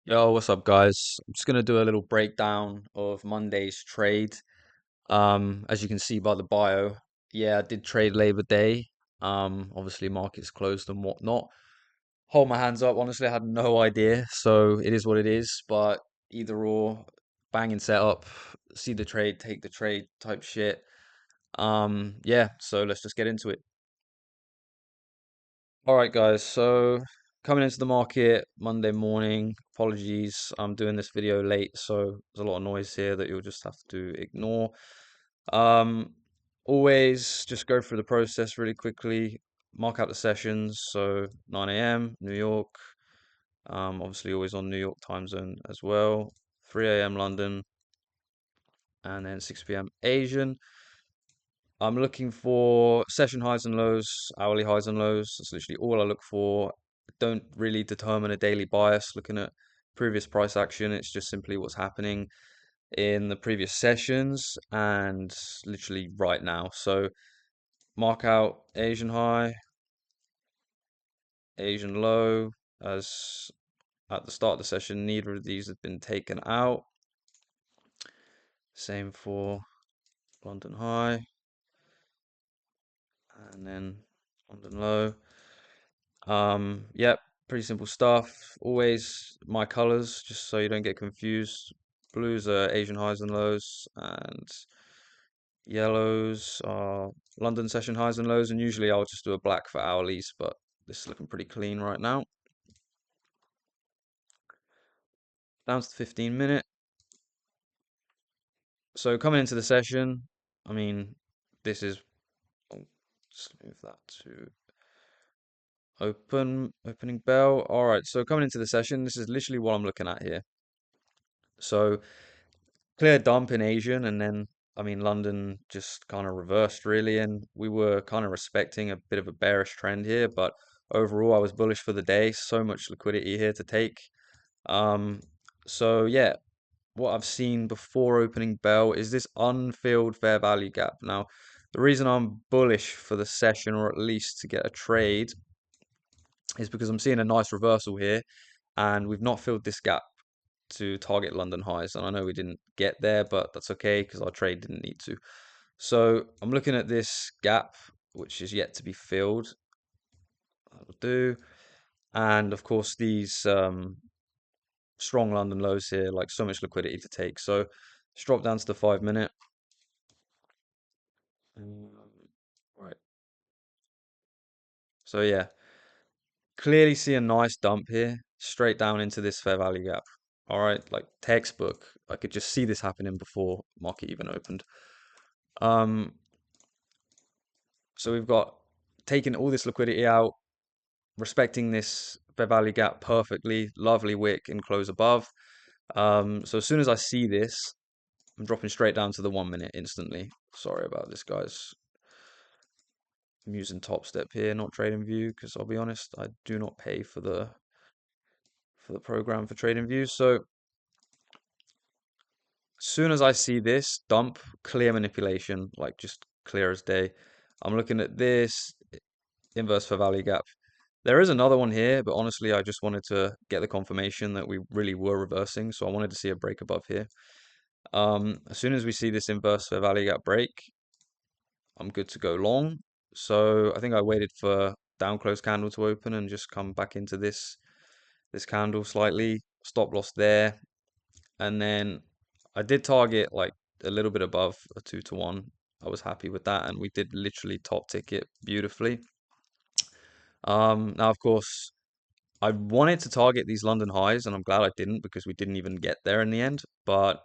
Yo, what's up, guys? I'm just gonna do a little breakdown of Monday's trade. As you can see by the bio, yeah, I did trade Labor Day. Obviously markets closed and whatnot. Hold my hands up. Honestly, I had no idea, so it is what it is. But either or, banging setup, see the trade, take the trade type shit. Yeah. So let's just get into it. All right, guys. So coming into the market Monday morning. Apologies, I'm doing this video late, so there's a lot of noise here that you'll just have to ignore. Um, Always just go through the process really quickly. Mark out the sessions. So 9 a.m. New York. Obviously always on New York time zone as well. 3 a.m. London, and then 6 p.m. Asian. I'm looking for session highs and lows, hourly highs and lows. That's literally all I look for. Don't really determine a daily bias looking at previous price action. It's just simply what's happening in the previous sessions and literally right now. So mark out Asian high, Asian low, as at the start of the session, neither of these have been taken out. Same for London high and then London low. Yep, pretty simple stuff. Always my colors, just so you don't get confused. Blues are Asian highs and lows, and yellows are London session highs and lows. And usually I'll just do a black for hourlies, but this is looking pretty clean right now. Down to the 15 minute. So coming into the session, I mean, this is, oh, just move that to opening bell. All right, so coming into the session, this is literally what I'm looking at here. So clear dump in Asian, and then I mean London just kind of reversed really, and we were kind of respecting a bit of a bearish trend here, but overall I was bullish for the day. So much liquidity here to take. Um, so yeah, what I've seen before opening bell is this unfilled fair value gap. Now, the reason I'm bullish for the session, or at least to get a trade, is because I'm seeing a nice reversal here, and we've not filled this gap to target London highs. And I know we didn't get there, but that's okay because our trade didn't need to. So I'm looking at this gap, which is yet to be filled. That'll do. And of course, these strong London lows here, like so much liquidity to take. So let's drop down to the 5 minute. Um, right. So yeah, clearly see a nice dump here, straight down into this fair value gap. All right, like textbook. I could just see this happening before market even opened. Um, So we've got taken all this liquidity out, respecting this fair value gap perfectly, lovely wick and close above. So as soon as I see this, I'm dropping straight down to the 1 minute instantly. Sorry about this, guys. I'm using Top Step here, not Trading View, because I'll be honest, I do not pay for the program for Trading View. So as soon as I see this dump, clear manipulation, like just clear as day. I'm looking at this inverse fair value gap. There is another one here, but honestly, I just wanted to get the confirmation that we really were reversing, so I wanted to see a break above here. As soon as we see this inverse fair value gap break, I'm good to go long. So I think I waited for down close candle to open and just come back into this candle slightly. Stop loss there, and then I did target like a little bit above a 2 to 1. I was happy with that, and we did literally top ticket beautifully. Now of course, I wanted to target these London highs, and I'm glad I didn't because we didn't even get there in the end. But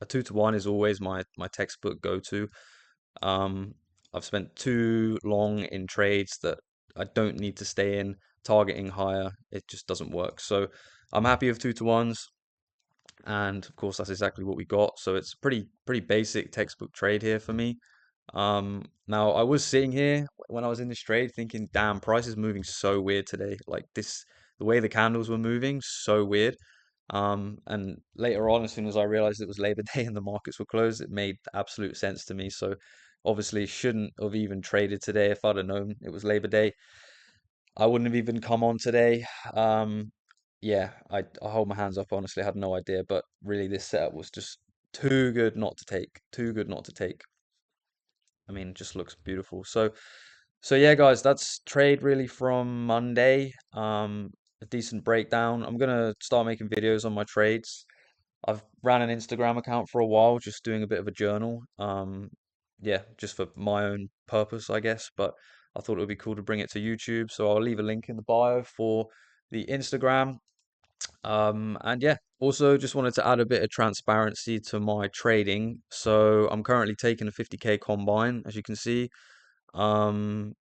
a 2 to 1 is always my textbook go-to. Um, I've spent too long in trades that I don't need to stay in targeting higher. It just doesn't work. So I'm happy with 2 to 1s, and of course that's exactly what we got. So it's pretty basic textbook trade here for me. Now I was sitting here when I was in this trade thinking, damn, price is moving so weird today. Like this, the way the candles were moving, so weird. And later on, as soon as I realized it was Labor Day and the markets were closed, it made absolute sense to me. So obviously shouldn't have even traded today. If I'd have known it was Labor Day, I wouldn't have even come on today. Um, yeah, I hold my hands up. Honestly, I had no idea, but really, this setup was just too good not to take. Too good not to take. I mean, it just looks beautiful. So yeah, guys, that's trade really from Monday. A decent breakdown. I'm gonna start making videos on my trades. I've ran an Instagram account for a while, just doing a bit of a journal. Yeah, just for my own purpose, I guess. But I thought it would be cool to bring it to YouTube, so I'll leave a link in the bio for the Instagram. And yeah, also just wanted to add a bit of transparency to my trading. So I'm currently taking a 50k combine, as you can see. Um,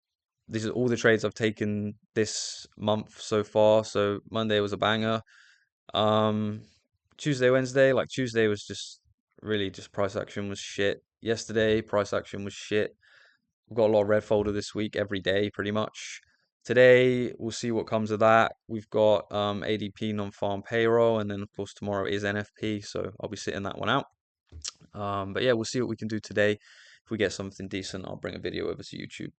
these are all the trades I've taken this month so far. So Monday was a banger. Um, Tuesday, Wednesday, like Tuesday was just really just price action was shit. Yesterday, price action was shit. We've got a lot of red folder this week, every day pretty much. Today, we'll see what comes of that. We've got ADP non-farm payroll, and then of course tomorrow is NFP, so I'll be sitting that one out. But yeah, we'll see what we can do today. If we get something decent, I'll bring a video over to YouTube.